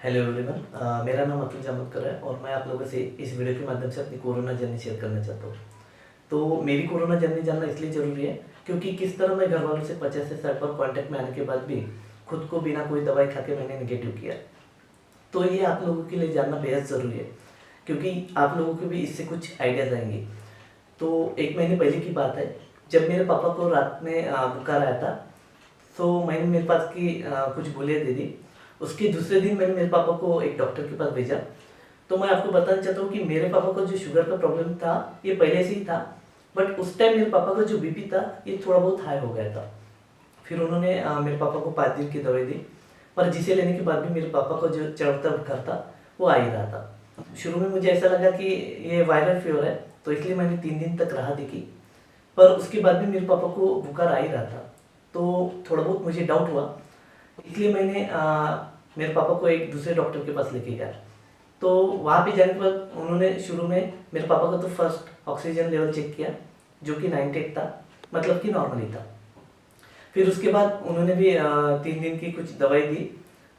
Hello everyone, मेरा नाम अतुल जामोदकर है और मैं आप लोगों से इस वीडियो के माध्यम से अपनी कोरोना जर्नी शेयर करना चाहता हूँ। तो मेरी कोरोना जर्नी जानना इसलिए ज़रूरी है क्योंकि किस तरह मैं घर वालों से 50 से 60 बार कॉन्टैक्ट में आने के बाद भी खुद को बिना कोई दवाई खा के मैंने निगेटिव किया। तो ये आप लोगों के लिए जानना बेहद ज़रूरी है क्योंकि आप लोगों को भी इससे कुछ आइडियाज़ आएंगे। तो 1 महीने पहले की बात है, जब मेरे पापा को रात में बुखार आया था, तो मैंने मेरे पास की कुछ गोलियाँ दे दी। उसके दूसरे दिन मैंने मेरे पापा को एक डॉक्टर के पास भेजा। तो मैं आपको बताना चाहता हूँ कि मेरे पापा को जो शुगर का प्रॉब्लम था ये पहले से ही था, बट उस टाइम मेरे पापा का जो बीपी था ये थोड़ा बहुत हाई हो गया था। फिर उन्होंने मेरे पापा को 5 दिन की दवाई दी, पर जिसे लेने के बाद भी मेरे पापा को जो चढ़ता बुखार था वो आ ही रहा था। शुरू में मुझे ऐसा लगा कि ये वायरल फीवर है, तो इसलिए मैंने 3 दिन तक राह देखी, पर उसके बाद भी मेरे पापा को बुखार आ ही रहा था। तो थोड़ा बहुत मुझे डाउट हुआ, इसलिए मैंने मेरे पापा को एक दूसरे डॉक्टर के पास लेके गया। तो वहाँ पे जाने के बाद उन्होंने शुरू में मेरे पापा का तो फर्स्ट ऑक्सीजन लेवल चेक किया जो कि 98 था, मतलब कि नॉर्मली था। फिर उसके बाद उन्होंने भी 3 दिन की कुछ दवाई दी,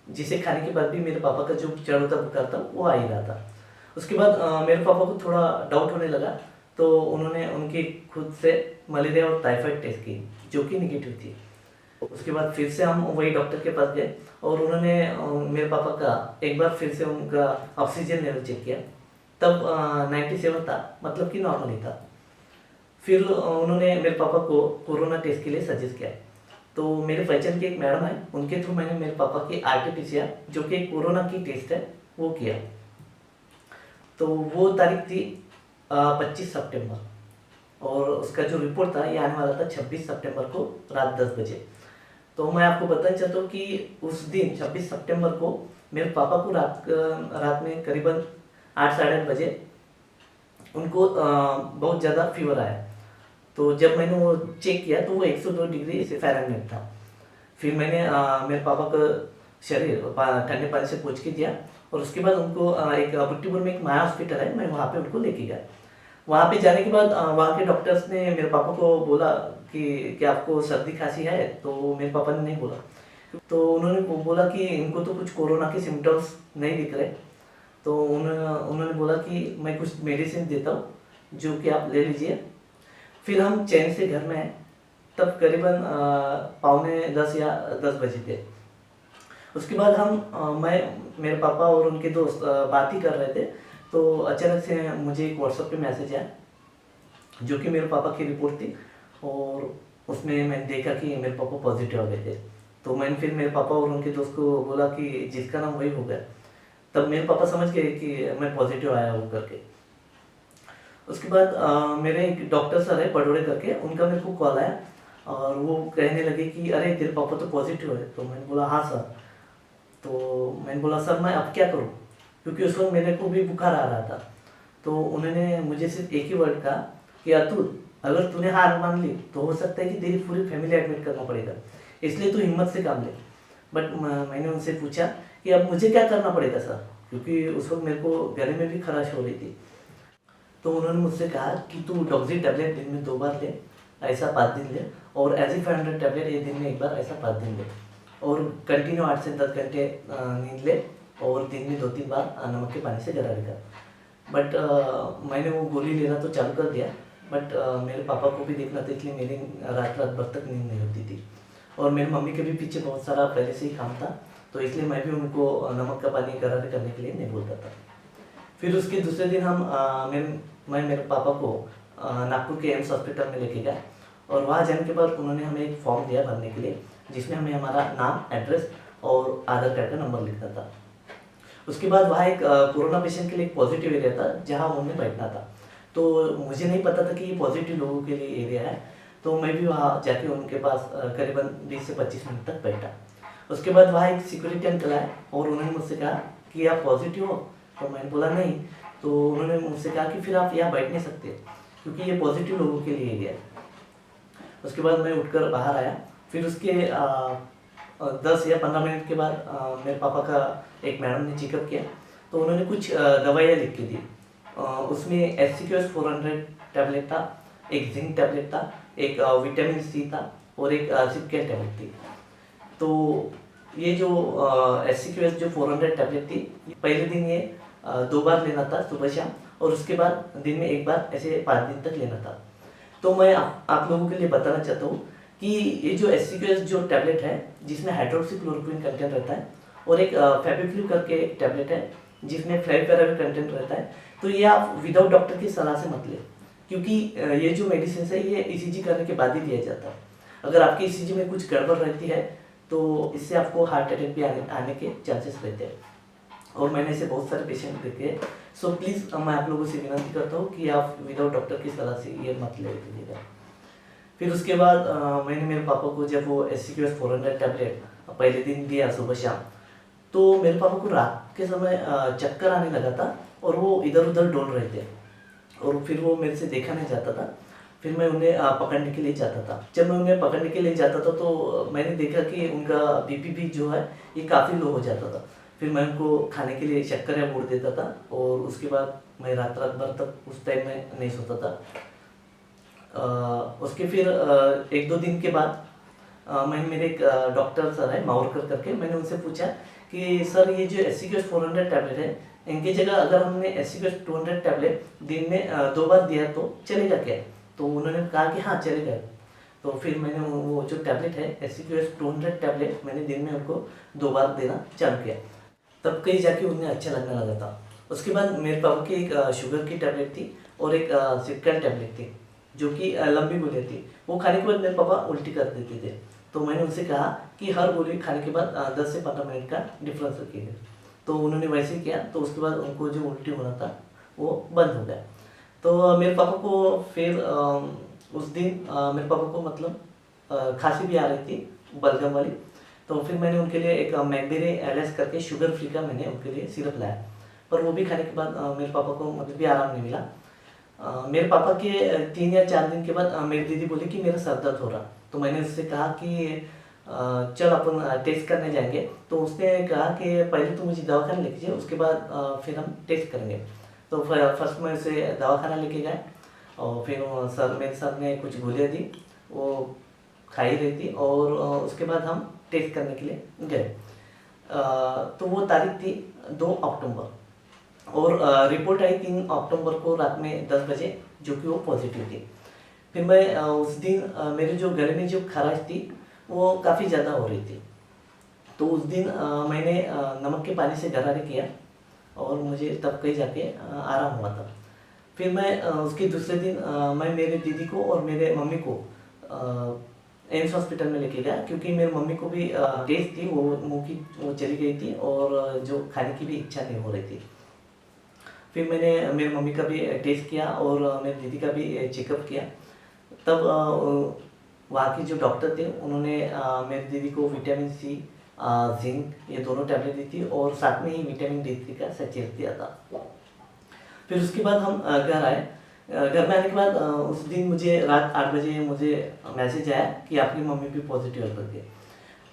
जिसे खाने के बाद भी मेरे पापा का जो चढ़ता बुखार था वो आ ही रहा था। उसके बाद मेरे पापा को थोड़ा डाउट होने लगा, तो उन्होंने उनकी खुद से मलेरिया और टाइफाइड टेस्ट की जो कि निगेटिव थी। उसके बाद फिर से हम वही डॉक्टर के पास गए और उन्होंने मेरे पापा का एक बार फिर से उनका ऑक्सीजन लेवल चेक किया, तब 97 था, मतलब कि नॉर्मली था। फिर उन्होंने मेरे पापा को कोरोना टेस्ट के लिए सजेस्ट किया। तो मेरे पहचान की एक मैडम है, उनके थ्रू मैंने मेरे पापा की RT-PCR जो कि कोरोना की टेस्ट है वो किया। तो वो तारीख थी 25 सितंबर और उसका जो रिपोर्ट था ये आने वाला था 26 सितंबर को रात 10 बजे। तो मैं आपको बताना चाहता हूँ कि उस दिन 26 सितंबर को मेरे पापा को रात में करीबन 8 साढ़े 8 बजे उनको बहुत ज़्यादा फीवर आया। तो जब मैंने वो चेक किया तो वो 102 डिग्री फ़ारेनहाइट था। फिर मैंने मेरे पापा का शरीर ठंडे पानी से पोंछ के दिया और उसके बाद उनको एक बुट्टीपुर में एक माया हॉस्पिटल है, मैं वहाँ पे उनको लेके गया। वहाँ पे जाने के बाद वहाँ के डॉक्टर्स ने मेरे पापा को बोला कि आपको सर्दी खांसी है, तो मेरे पापा ने नहीं बोला। तो उन्होंने बोला कि इनको तो कुछ कोरोना के सिम्टम्स नहीं दिख रहे। तो उन्होंने बोला कि मैं कुछ मेडिसिन देता हूँ जो कि आप ले लीजिए। फिर हम चैन से घर में आए, तब करीबन 9:45 या 10 बजे थे। उसके बाद मैं मेरे पापा और उनके दोस्त बात ही कर रहे थे, तो अचानक से मुझे एक व्हाट्सएप पे मैसेज आया जो कि मेरे पापा की रिपोर्ट थी और उसमें मैंने देखा कि मेरे पापा पॉजिटिव आ गए थे। तो मैंने फिर मेरे पापा और उनके दोस्त को बोला कि जिसका नाम वही हो गया। तब मेरे पापा समझ गए कि मैं पॉजिटिव आया हूँ करके। उसके बाद मेरे एक डॉक्टर सर है बड़ोड़े करके, उनका मेरे को कॉल आया और वो कहने लगे कि अरे तेरे पापा तो पॉजिटिव है। तो मैंने बोला हाँ सर। तो मैंने बोला सर मैं अब क्या करूँ, क्योंकि उस वक्त मेरे को भी बुखार आ रहा था। तो उन्होंने मुझे सिर्फ एक ही वर्ड कहा कि अतुल, अगर तूने हार मान ली तो हो सकता है कि तेरी पूरी फैमिली एडमिट करना पड़ेगा, इसलिए तू हिम्मत से काम ले। बट मैंने उनसे पूछा कि अब मुझे क्या करना पड़ेगा सर, क्योंकि उस वक्त मेरे को गले में भी खराश हो रही थी। तो उन्होंने मुझसे कहा कि तू डॉक्सी टैबलेट दिन में 2 बार ले, ऐसा 5 दिन ले, और Azee-500 टैबलेट ये दिन में 1 बार, ऐसा 5 दिन ले, और कंटिन्यू 8 से 10 घंटे नींद ले, और दिन में 2-3 बार नमक के पानी से गरारे कर। बट मैंने वो गोली लेना तो चालू कर दिया, बट मेरे पापा को भी देखना था, इसलिए मेरी रात रात भर तक नींद नहीं होती थी। और मेरी मम्मी के भी पीछे बहुत सारा पहले से ही काम था, तो इसलिए मैं भी उनको नमक का पानी गरारे करने के लिए नहीं बोलता था। फिर उसके दूसरे दिन मैं मेरे पापा को नागपुर के एम्स हॉस्पिटल में लेके गया और वहाँ जाने के बाद उन्होंने हमें एक फॉर्म दिया भरने के लिए, जिसमें हमें हमारा नाम, एड्रेस और आधार कार्ड का नंबर लिखना था। उसके बाद वहाँ एक कोरोना पेशेंट के लिए एक पॉजिटिव एरिया था जहाँ उन्हें बैठना था। तो मुझे नहीं पता था कि ये पॉजिटिव लोगों के लिए एरिया है, तो मैं भी वहाँ जाके उनके पास करीबन 20 से 25 मिनट तक बैठा। उसके बाद वहाँ एक सिक्योरिटी अंकल आए और उन्होंने मुझसे कहा कि आप पॉजिटिव हो। तो मैंने बोला नहीं। तो उन्होंने मुझसे कहा कि फिर आप यहाँ बैठ नहीं सकते क्योंकि ये पॉजिटिव लोगों के लिए एरिया है। उसके बाद मैं उठकर बाहर आया। फिर उसके 10 या 15 मिनट के बाद मेरे पापा का एक मैडम ने चेकअप किया, तो उन्होंने कुछ दवाइयाँ लिख के दी। उसमें HCQS 400 टैबलेट था, एक जिंक टैबलेट था, एक विटामिन C था और एक सिपकेल टैबलेट थी। तो ये जो SCQS जो 400 टैबलेट थी, पहले दिन ये 2 बार लेना था सुबह शाम, और उसके बाद दिन में 1 बार, ऐसे 5 दिन तक लेना था। तो मैं आप लोगों के लिए बताना चाहता हूँ कि ये जो SCQS जो टैबलेट है जिसमें हाइड्रोक्सीक्लोरोक्विन कंटेंट रहता है, और एक फेविक्विक करके एक टैबलेट है जिसमें फ्लेविपिराविर कंटेंट रहता है, तो ये आप विदाउट डॉक्टर की सलाह से मत लें, क्योंकि ये जो मेडिसिन है ये ECG करने के बाद ही दिया जाता है। अगर आपके ECG में कुछ गड़बड़ रहती है तो इससे आपको हार्ट अटैक भी आने के चांसेस रहते हैं, और मैंने ऐसे बहुत सारे पेशेंट देखे हैं। सो प्लीज़ मैं आप लोगों से विनती करता हूँ कि आप विदाउट डॉक्टर की सलाह से ये मत ले लीजिएगा। फिर उसके बाद मैंने मेरे पापा को जब वो SCQS 400 टैबलेट पहले दिन दिया सुबह शाम, तो मेरे पापा को रात के समय चक्कर आने लगा था, और वो इधर उधर डोल रहे थे, और फिर वो मेरे से देखा नहीं जाता था। फिर मैं उन्हें पकड़ने के लिए जाता था। जब मैं उन्हें पकड़ने के लिए जाता था तो मैंने देखा कि उनका BP भी जो है ये काफ़ी लो हो जाता था। फिर मैं उनको खाने के लिए शक्कर या गुड़ देता था, और उसके बाद मैं रात भर तक उस टाइम में नहीं सोता था। उसके फिर 1-2 दिन के बाद मैंने मेरे एक डॉक्टर सर है मावरकर करके, मैंने उनसे पूछा कि सर ये जो SCQS 400 टैबलेट है, इनकी जगह अगर हमने SCQS 200 टैबलेट दिन में 2 बार दिया तो चलेगा क्या? तो उन्होंने कहा कि हाँ चलेगा। तो फिर मैंने वो जो टैबलेट है SCQS 200 टैबलेट मैंने दिन में उनको 2 बार देना चालू किया, तब कहीं जाके उन्हें अच्छा लगने लगा था। उसके बाद मेरे पापा की एक शुगर की टैबलेट थी, और एक सिरकल टैबलेट थी जो कि लंबी गोली थी। वो खाने के बाद मेरे पापा उल्टी कर देते थे, तो मैंने उनसे कहा कि हर गोली खाने के बाद 10 से 15 मिनट का डिफरेंस रखिएगा। तो उन्होंने वैसे किया, तो उसके बाद उनको जो उल्टी होना था वो बंद हो गया। तो मेरे पापा को फिर उस दिन मेरे पापा को मतलब खांसी भी आ रही थी बलगम वाली, तो फिर मैंने उनके लिए एक मैकबेरी LS करके शुगर फ्री का मैंने उनके लिए सिरप लाया, पर वो भी खाने के बाद मेरे पापा को मतलब भी आराम नहीं मिला। मेरे पापा के 3 या 4 दिन के बाद मेरी दीदी बोली कि मेरा सर दर्द हो रहा, तो मैंने उससे कहा कि चल अपन टेस्ट करने जाएंगे। तो उसने कहा कि पहले तो मुझे दवाखाना लेके जाए, उसके बाद फिर हम टेस्ट करेंगे। तो फर्स्ट में उसे दवाखाना लेके गए, और फिर मेरे सर ने कुछ गोलियाँ दी, वो खाई रही थी, और उसके बाद हम टेस्ट करने के लिए गए। तो वो तारीख थी 2 अक्टूबर, और रिपोर्ट आई 3 अक्टूबर को रात में 10 बजे, जो कि वो पॉजिटिव थी। फिर मैं उस दिन मेरे जो गले में जो खराश थी वो काफ़ी ज़्यादा हो रही थी, तो उस दिन मैंने नमक के पानी से गरारे किया, और मुझे तब कहीं जाके आराम हुआ था। फिर मैं उसके दूसरे दिन मैं मेरे दीदी को और मेरे मम्मी को एम्स हॉस्पिटल में लेके गया, क्योंकि मेरी मम्मी को भी टेस्ट थी, वो मुँह की वो चली गई थी, और जो खाने की भी इच्छा नहीं हो रही थी। फिर मैंने मेरी मम्मी का भी टेस्ट किया, और मेरी दीदी का भी चेकअप किया। तब वहाँ के जो डॉक्टर थे उन्होंने मेरी दीदी को विटामिन C, जिंक, ये दोनों टैबलेट दी थी, और साथ में ही विटामिन D3 का सचेत दिया था। फिर उसके बाद हम घर आए। घर में आने के बाद उस दिन मुझे रात 8 बजे मुझे मैसेज आया कि आपकी मम्मी भी पॉजिटिव है करके।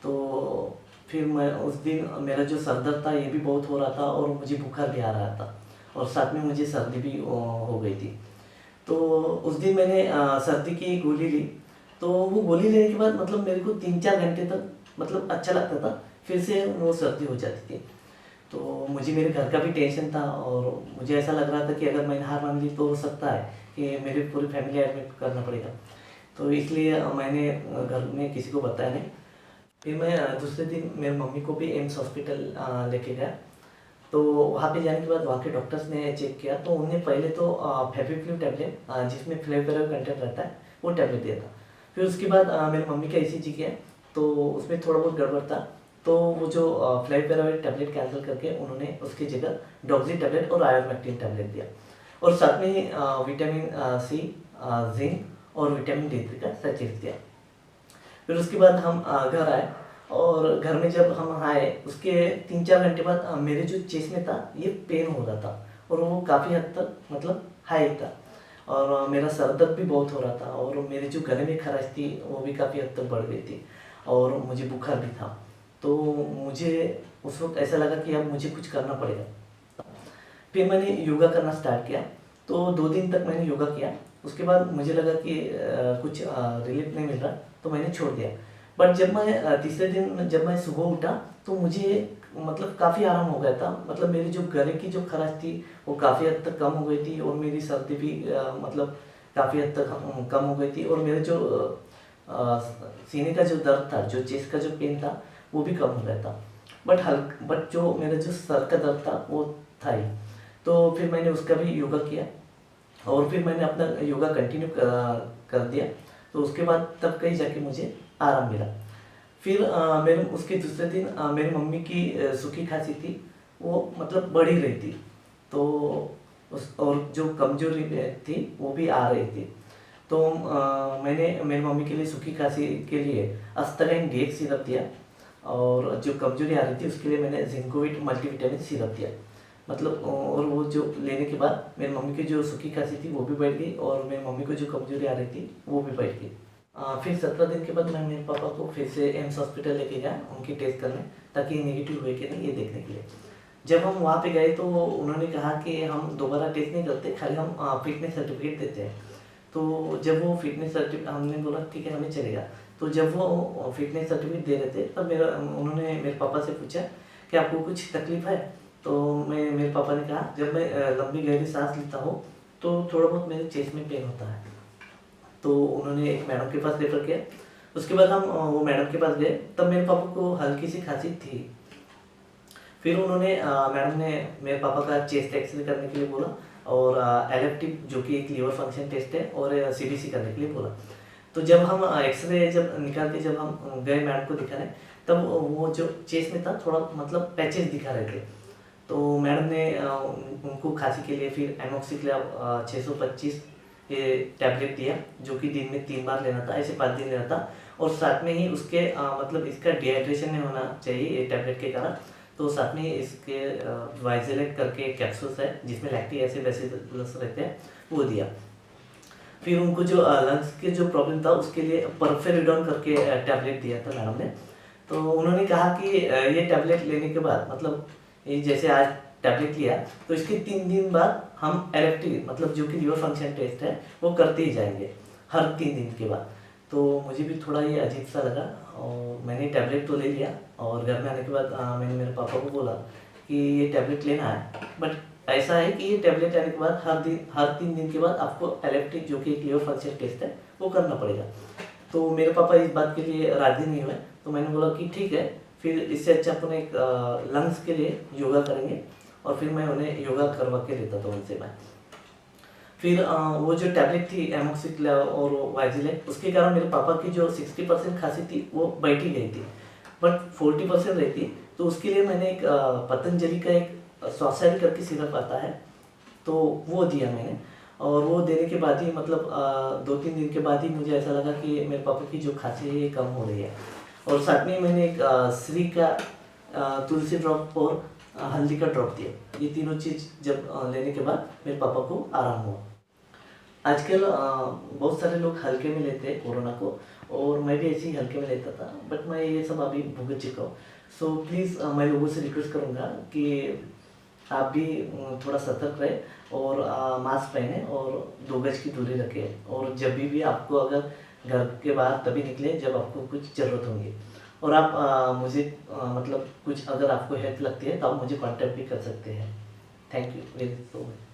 तो फिर मैं उस दिन मेरा जो सर दर्द था ये भी बहुत हो रहा था, और मुझे बुखार भी आ रहा था, और साथ में मुझे सर्दी भी हो गई थी। तो उस दिन मैंने सर्दी की गोली ली, तो वो गोली लेने के बाद मतलब मेरे को 3-4 घंटे तक मतलब अच्छा लगता था, फिर से वो सर्दी हो जाती थी। तो मुझे मेरे घर का भी टेंशन था, और मुझे ऐसा लग रहा था कि अगर मैंने हार मान ली तो हो सकता है कि मेरी पूरी फैमिली एडमिट करना पड़ेगा। तो इसलिए मैंने घर में किसी को बताया नहीं। फिर मैं दूसरे दिन मेरी मम्मी को भी एम्स हॉस्पिटल लेके गया। तो वहाँ पे जाने के बाद वहाँ के डॉक्टर्स ने चेक किया, तो उन्होंने पहले तो फेविक्विक टैबलेट जिसमें फ्लेविपिराविर कंटेंट रहता है वो टैबलेट दिया था। फिर उसके बाद मेरी मम्मी का ECG किया, तो उसमें थोड़ा बहुत गड़बड़ था, तो वो जो फ्लेविपिराविर टैबलेट कैंसिल करके उन्होंने उसकी जगह डॉक्सी टैबलेट और आयोमेक्टिन टैबलेट दिया, और साथ में ही विटामिन C, जिंक और विटामिन D3 का सचेत दिया। फिर उसके बाद हम घर आए, और घर में जब हम आए उसके 3-4 घंटे बाद मेरे जो चेस्ट में था ये पेन हो रहा था, और वो काफ़ी हद तक मतलब हाई था, और मेरा सर दर्द भी बहुत हो रहा था, और मेरे जो गले में खराश थी वो भी काफ़ी हद तक बढ़ गई थी, और मुझे बुखार भी था। तो मुझे उस वक्त ऐसा लगा कि अब मुझे कुछ करना पड़ेगा। फिर मैंने योगा करना स्टार्ट किया, तो 2 दिन तक मैंने योगा किया। उसके बाद मुझे लगा कि कुछ रिलीफ नहीं मिल रहा, तो मैंने छोड़ दिया। बट जब मैं तीसरे दिन जब मैं सुबह उठा तो मुझे मतलब काफ़ी आराम हो गया था। मतलब मेरी जो गले की जो खराश थी वो काफ़ी हद तक कम हो गई थी, और मेरी सर्दी भी मतलब काफ़ी हद तक कम हो गई थी, और मेरे जो अ, सीने का जो दर्द था, जो चेस्ट का जो पेन था, वो भी कम हो गया था। बट जो मेरा जो सर का दर्द था वो था ही। तो फिर मैंने उसका भी योगा किया, और फिर मैंने अपना योगा कंटिन्यू कर दिया। तो उसके बाद तब कहीं जाके मुझे आराम मिला। फिर मेरे उसके दूसरे दिन मेरी मम्मी की सूखी खांसी थी, वो मतलब बढ़ ही रही थी। तो उस और जो कमजोरी थी वो भी आ रही थी। तो मैंने मेरी मम्मी के लिए सूखी खांसी के लिए अस्टराइन DX सिरप दिया, और जो कमजोरी आ रही थी उसके लिए मैंने जिंकोविट मल्टीविटामिन सिरप दिया। मतलब और वो जो लेने के बाद मेरी मम्मी की जो सूखी खांसी थी वो भी बढ़ गई, और मेरी मम्मी को जो कमजोरी आ रही थी वो भी बढ़ गई। फिर 17 दिन के बाद मैं मेरे पापा को फिर से एम्स हॉस्पिटल लेके गया उनकी टेस्ट करने, ताकि नेगेटिव हुए कि नहीं ये देखने के लिए। जब हम वहाँ पे गए तो उन्होंने कहा कि हम दोबारा टेस्ट नहीं करते, खाली हम फिटनेस सर्टिफिकेट देते हैं। तो जब वो फिटनेस सर्टिफिकेट, हमने बोला ठीक है हमें चलेगा। तो जब वो फिटनेस सर्टिफिकेट दे रहे थे तब उन्होंने मेरे पापा से पूछा कि आपको कुछ तकलीफ है। तो मेरे पापा ने कहा जब मैं लंबी गहरी सांस लेता हूँ तो थोड़ा बहुत मेरे चेस्ट में पेन होता है। तो उन्होंने एक मैडम के पास रेफर किया। उसके बाद हम वो मैडम के पास गए, तब मेरे पापा को हल्की सी खांसी थी। फिर उन्होंने मैडम ने मेरे पापा का चेस्ट एक्सरे करने के लिए बोला, और एलेप्टिव जो कि एक लीवर फंक्शन टेस्ट है, और CBC करने के लिए बोला। तो जब हम एक्सरे जब निकाल के जब हम गए मैडम को दिखाने, तब वो जो चेस्ट में था थोड़ा मतलब पैचेस दिखा रहे थे। तो मैडम ने उनको खांसी के लिए फिर एमोक्सिक्लिन 625 ये टैबलेट दिया, जो कि दिन में 3 बार लेना था, ऐसे 5 दिन लेना था। और साथ में ही उसके मतलब इसका डिहाइड्रेशन नहीं होना चाहिए ये टैबलेट के कारण। तो साथ में ही इसके वाइजेलेट करके कैप्सूल्स है जिसमें लैक्टिक एसिड बेसिलस रहते हैं, वो दिया। फिर उनको जो लंग्स के जो प्रॉब्लम था उसके लिए परफेरिडोन करके टैबलेट दिया था मैडम ने। तो उन्होंने कहा कि ये टैबलेट लेने के बाद मतलब ये जैसे आज टैबलेट लिया तो इसके 3 दिन बाद हम एलेप्टिव मतलब जो कि लीवर फंक्शन टेस्ट है वो करते ही जाएंगे हर 3 दिन के बाद। तो मुझे भी थोड़ा ये अजीब सा लगा, और मैंने टैबलेट तो ले लिया। और घर में आने के बाद मैंने मेरे पापा को बोला कि ये टैबलेट लेना है, बट ऐसा है कि ये टैबलेट लेने के बाद हर 3 दिन के बाद आपको एलेप्टिव जो कि एक लीवर फंक्शन टेस्ट है वो करना पड़ेगा। तो मेरे पापा इस बात के लिए राजी नहीं हुए। तो मैंने बोला कि ठीक है, फिर इससे अच्छा अपन एक लंग्स के लिए योगा करेंगे, और फिर मैं उन्हें योगा करवा के देता था उनसे मैं। फिर वो जो टैबलेट थी एमोक्सिक्लिन और वाइजिलेट, उसके कारण मेरे पापा की जो 60% खांसी थी वो बैठ ही गई थी, बट 40% रही थी। तो उसके लिए मैंने एक पतंजलि का एक स्वास्थ्य करके सिरप आता है, तो वो दिया मैंने। और वो देने के बाद ही मतलब 2-3 दिन के बाद ही मुझे ऐसा लगा कि मेरे पापा की जो खांसी है ये कम हो रही है। और साथ में मैंने एक श्री का तुलसी ड्रॉप और हल्दी का ड्रॉप दिया। ये तीनों चीज़ जब लेने के बाद मेरे पापा को आराम हुआ। आजकल बहुत सारे लोग हल्के में लेते हैं कोरोना को, और मैं भी ऐसे ही हल्के में लेता था, बट मैं ये सब अभी भुगत चुका हूँ। सो प्लीज़ मैं लोगों से रिक्वेस्ट करूँगा कि आप भी थोड़ा सतर्क रहे, और मास्क पहने और 2 गज की दूरी रखें। और जब भी आपको अगर घर के बाहर तभी निकले जब आपको कुछ ज़रूरत होगी। और आप मुझे मतलब कुछ अगर आपको हेल्प लगती है तो आप मुझे कांटेक्ट भी कर सकते हैं। Thank you very so much.